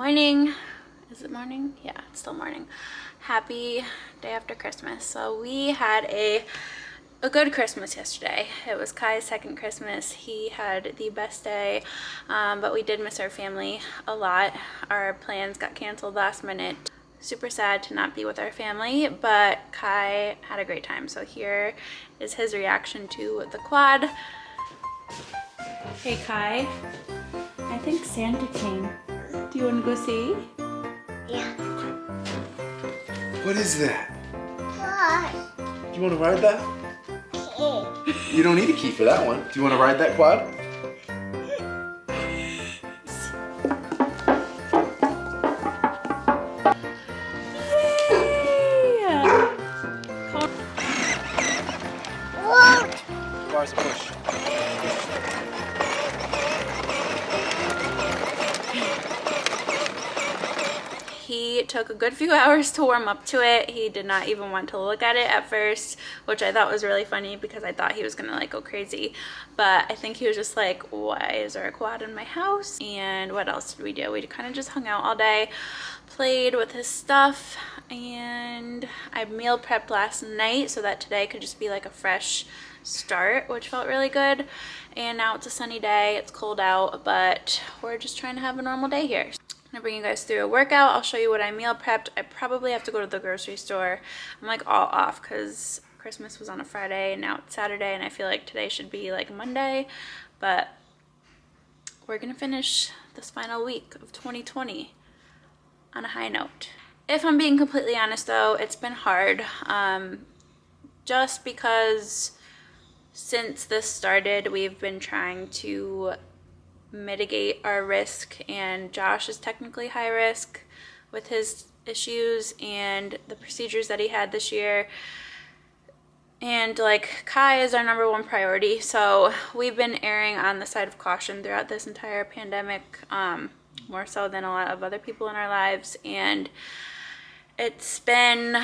Morning. Is it morning? Yeah, it's still morning. Happy day after Christmas. So we had a good Christmas yesterday. It was Kai's second Christmas. He had the best day, but we did miss our family a lot. Our plans got canceled last minute. Super sad to not be with our family, but Kai had a great time. So here is his reaction to the quad. Hey Kai, I think Santa came. Do you want to go see? Yeah. What is that? What? Do you want to ride that? Okay. You don't need a key for that one. Do you want to ride that quad? What? Bars push. He took a good few hours to warm up to it. He did not even want to look at it at first, which I thought was really funny because I thought he was gonna like go crazy. But I think he was just like, why is there a quad in my house? And what else did we do? We kind of just hung out all day, played with his stuff, and I meal prepped last night so that today could just be like a fresh start, which felt really good. And now it's a sunny day, it's cold out, but we're just trying to have a normal day here. I'm gonna bring you guys through a workout. I'll show you what I meal prepped. I probably have to go to the grocery store. I'm like all off because Christmas was on a Friday and now it's Saturday, and I feel like today should be like Monday, but we're gonna finish this final week of 2020 on a high note. If I'm being completely honest though, it's been hard, just because since this started, we've been trying to mitigate our risk, and Josh is technically high risk with his issues and the procedures that he had this year, and like Kai is our number one priority. So we've been erring on the side of caution throughout this entire pandemic, more so than a lot of other people in our lives, and it's been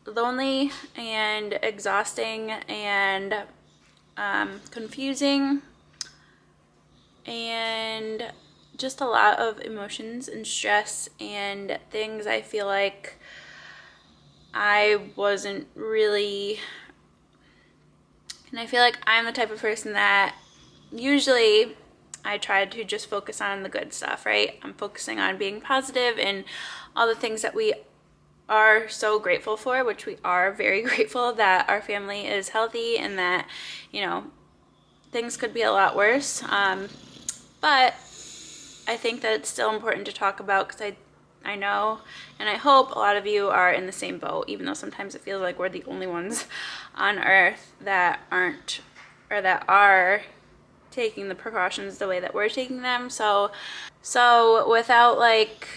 lonely and exhausting and confusing, and just a lot of emotions and stress and things I feel like I wasn't really, and I feel like I'm the type of person that usually I try to just focus on the good stuff, right? I'm focusing on being positive and all the things that we are so grateful for, which we are very grateful that our family is healthy and that, you know, things could be a lot worse. But I think that it's still important to talk about because I know and I hope a lot of you are in the same boat, even though sometimes it feels like we're the only ones on earth that aren't, or that are taking the precautions the way that we're taking them. So without like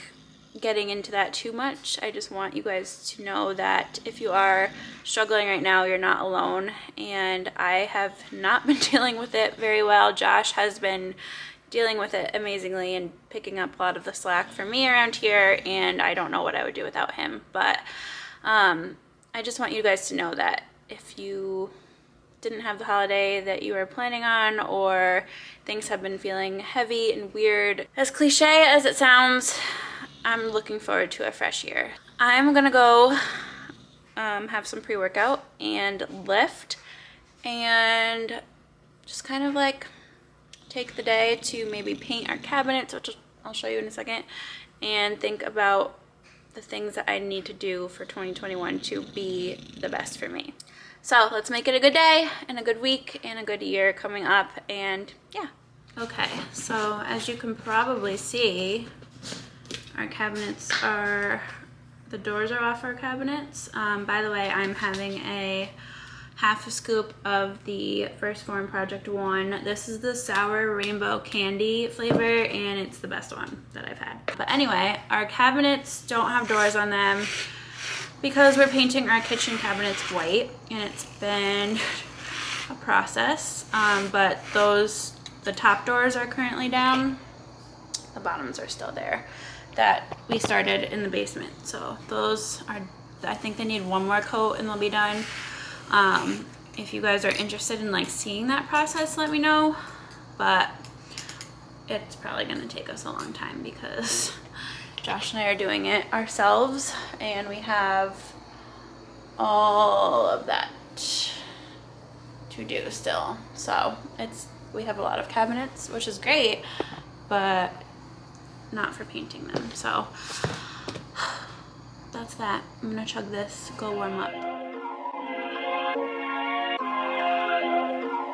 getting into that too much, I just want you guys to know that if you are struggling right now, you're not alone, and I have not been dealing with it very well. Josh has been dealing with it amazingly and picking up a lot of the slack for me around here, and I don't know what I would do without him. But I just want you guys to know that if you didn't have the holiday that you were planning on, or things have been feeling heavy and weird, as cliche as it sounds, I'm looking forward to a fresh year. I'm gonna go have some pre-workout and lift, and just kind of like take the day to maybe paint our cabinets, which I'll show you in a second, and think about the things that I need to do for 2021 to be the best for me. So let's make it a good day and a good week and a good year coming up, and yeah. Okay, so as you can probably see, our cabinets are, the doors are off our cabinets. By the way, I'm having a half a scoop of the First Form Project 1. This is the sour rainbow candy flavor, and it's the best one that I've had. But anyway, our cabinets don't have doors on them because we're painting our kitchen cabinets white, and it's been a process. But the top doors are currently down. The bottoms are still there, that we started in the basement. So those are, I think they need one more coat and they'll be done. If you guys are interested in like seeing that process, let me know. But it's probably gonna take us a long time because Josh and I are doing it ourselves and we have all of that to do still. So we have a lot of cabinets, which is great, but not for painting them. So that's that. I'm gonna chug this, go warm up.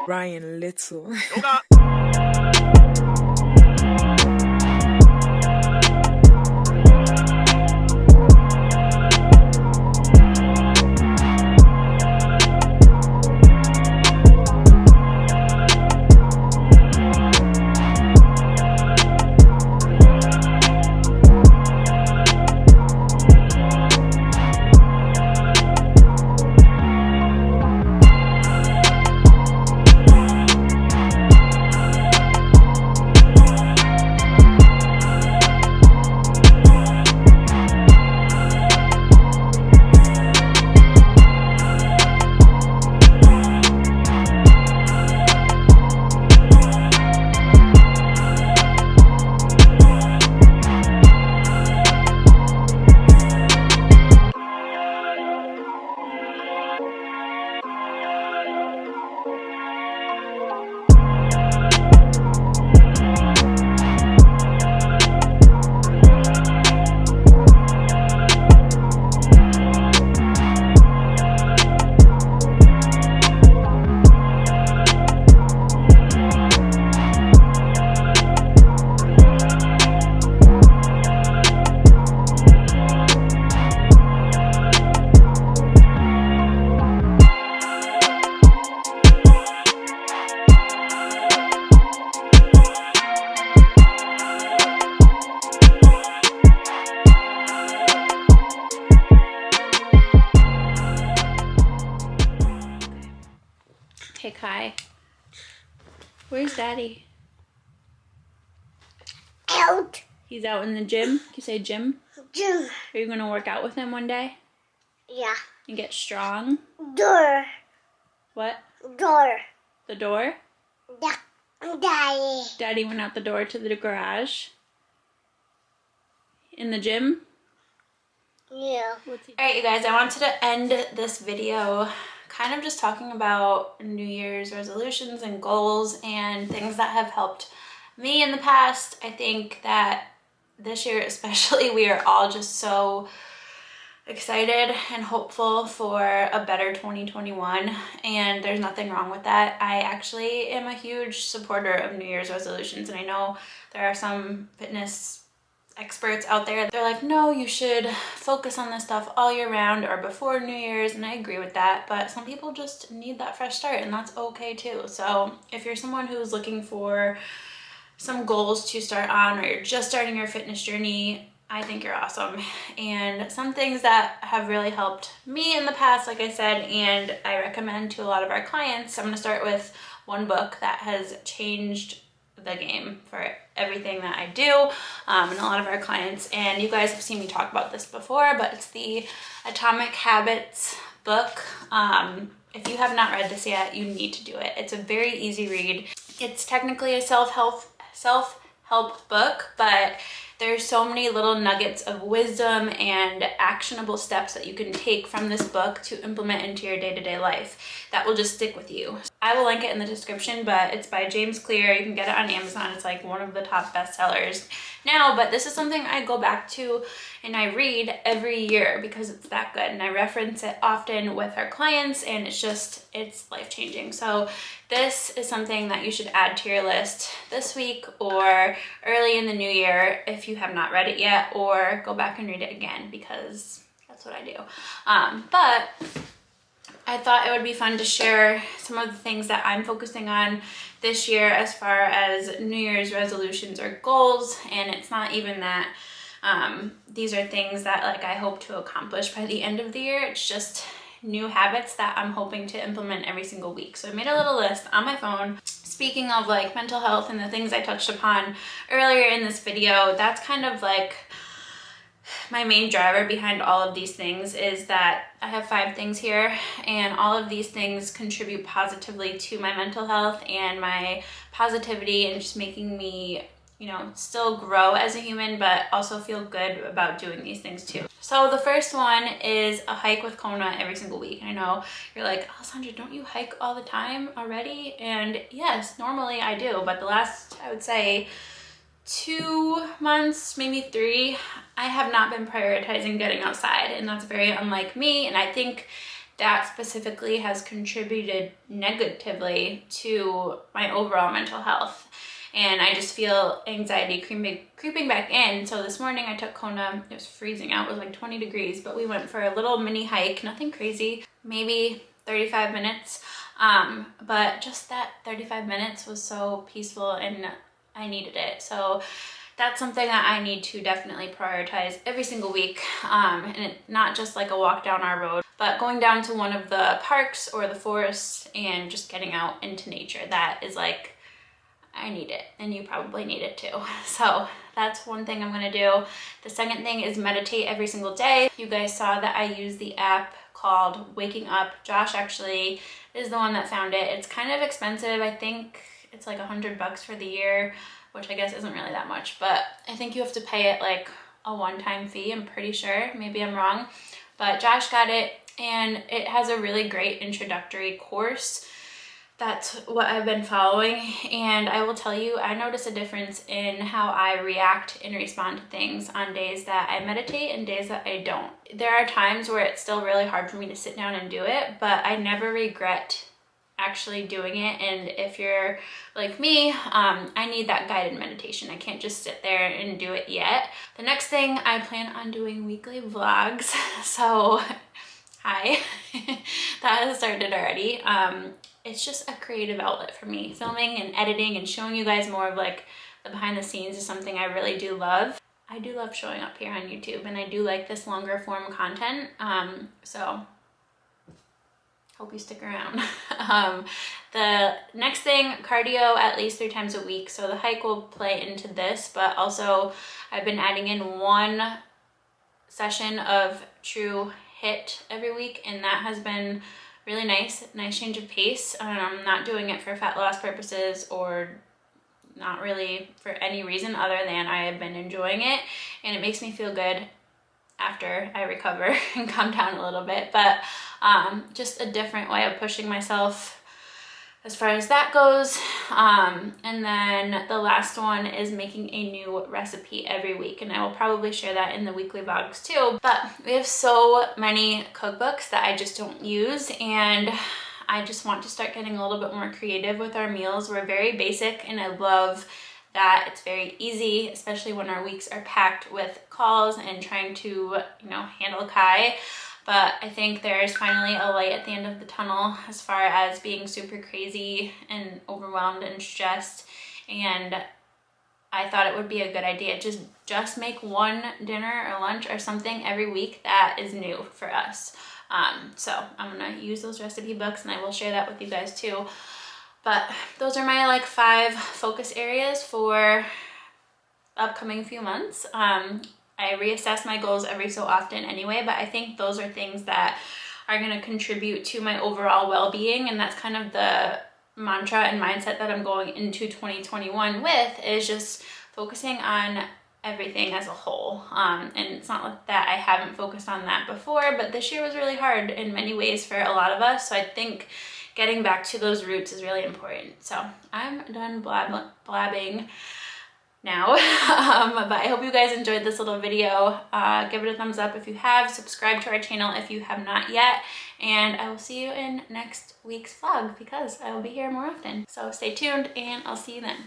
Ryan Little. Hey Kai, where's Daddy? Out. He's out in the gym. Can you say gym? Gym. Are you gonna work out with him one day Yeah. and get strong? Door. What? Door. The door? Daddy. Daddy went out the door to the garage. In the gym? Yeah. Alright you guys, I wanted to end this video kind of just talking about New Year's resolutions and goals and things that have helped me in the past. I think that this year especially we are all just so excited and hopeful for a better 2021, and there's nothing wrong with that. I actually am a huge supporter of New Year's resolutions, and I know there are some fitness experts out there, they're like, no, you should focus on this stuff all year round or before New Year's, and I agree with that, but some people just need that fresh start, and that's okay too. So if you're someone who's looking for some goals to start on, or you're just starting your fitness journey, I think you're awesome. And some things that have really helped me in the past, like I said, and I recommend to a lot of our clients, I'm going to start with one book that has changed the game for everything that I do, and a lot of our clients, and you guys have seen me talk about this before, but it's the Atomic Habits book. If you have not read this yet, you need to do it. It's a very easy read. It's technically a self-help book, but there's so many little nuggets of wisdom and actionable steps that you can take from this book to implement into your day-to-day life that will just stick with you. I will link it in the description, but it's by James Clear. You can get it on Amazon. It's like one of the top bestsellers now, but this is something I go back to and I read every year because it's that good, and I reference it often with our clients, and it's life-changing. So this is something that you should add to your list this week or early in the new year if you have not read it yet, or go back and read it again because that's what I do. But I thought it would be fun to share some of the things that I'm focusing on this year as far as New Year's resolutions or goals, and it's not even that these are things that like I hope to accomplish by the end of the year. It's just new habits that I'm hoping to implement every single week. So I made a little list on my phone. Speaking of like mental health and the things I touched upon earlier in this video, that's kind of like my main driver behind all of these things, is that I have 5 things here, and all of these things contribute positively to my mental health and my positivity, and just making me you know, still grow as a human, but also feel good about doing these things too. So the first one is a hike with Kona every single week. I know you're like, Alessandra, don't you hike all the time already? And yes, normally I do, but the last, I would say, 2 months, maybe 3, I have not been prioritizing getting outside, and that's very unlike me. And I think that specifically has contributed negatively to my overall mental health. And I just feel anxiety creeping back in. So this morning I took Kona. It was freezing out. It was like 20 degrees, but we went for a little mini hike, nothing crazy, maybe 35 minutes. But just that 35 minutes was so peaceful and I needed it. So that's something that I need to definitely prioritize every single week. And it's not just like a walk down our road, but going down to one of the parks or the forests and just getting out into nature. That is like, I need it, and you probably need it too. So that's one thing I'm gonna do. The second thing is meditate every single day. You guys saw that I use the app called Waking Up. Josh actually is the one that found it. It's kind of expensive. I think it's like $100 for the year, which I guess isn't really that much, but I think you have to pay it like a one-time fee, I'm pretty sure. Maybe I'm wrong, but Josh got it, and it has a really great introductory course. That's what I've been following, and I will tell you, I notice a difference in how I react and respond to things on days that I meditate and days that I don't. There are times where it's still really hard for me to sit down and do it, but I never regret actually doing it. And if you're like me, I need that guided meditation. I can't just sit there and do it yet. The next thing, I plan on doing weekly vlogs. So hi, that has started already. It's just a creative outlet for me. Filming and editing and showing you guys more of like the behind the scenes is something I really do love. I do love showing up here on YouTube, and I do like this longer form content. So hope you stick around. The next thing, cardio at least 3 times a week. So the hike will play into this, but also I've been adding in 1 session of true HIIT every week, and that has been really nice change of pace. I'm not doing it for fat loss purposes or not really for any reason other than I have been enjoying it, and it makes me feel good after I recover and calm down a little bit. But just a different way of pushing myself as far as that goes. And then the last one is making a new recipe every week, and I will probably share that in the weekly vlogs too. But we have so many cookbooks that I just don't use, and I just want to start getting a little bit more creative with our meals. We're very basic, and I love that it's very easy, especially when our weeks are packed with calls and trying to, you know, handle Kai. But I think there's finally a light at the end of the tunnel as far as being super crazy and overwhelmed and stressed. And I thought it would be a good idea just make one dinner or lunch or something every week that is new for us. So I'm gonna use those recipe books, and I will share that with you guys too. But those are my like 5 focus areas for the upcoming few months. I reassess my goals every so often anyway, but I think those are things that are going to contribute to my overall well-being, and that's kind of the mantra and mindset that I'm going into 2021 with, is just focusing on everything as a whole. And it's not like that I haven't focused on that before, but this year was really hard in many ways for a lot of us, so I think getting back to those roots is really important. So I'm done blabbing now. But I hope you guys enjoyed this little video. Give it a thumbs up if you have, subscribe to our channel if you have not yet, and I will see you in next week's vlog because I will be here more often. So stay tuned, and I'll see you then.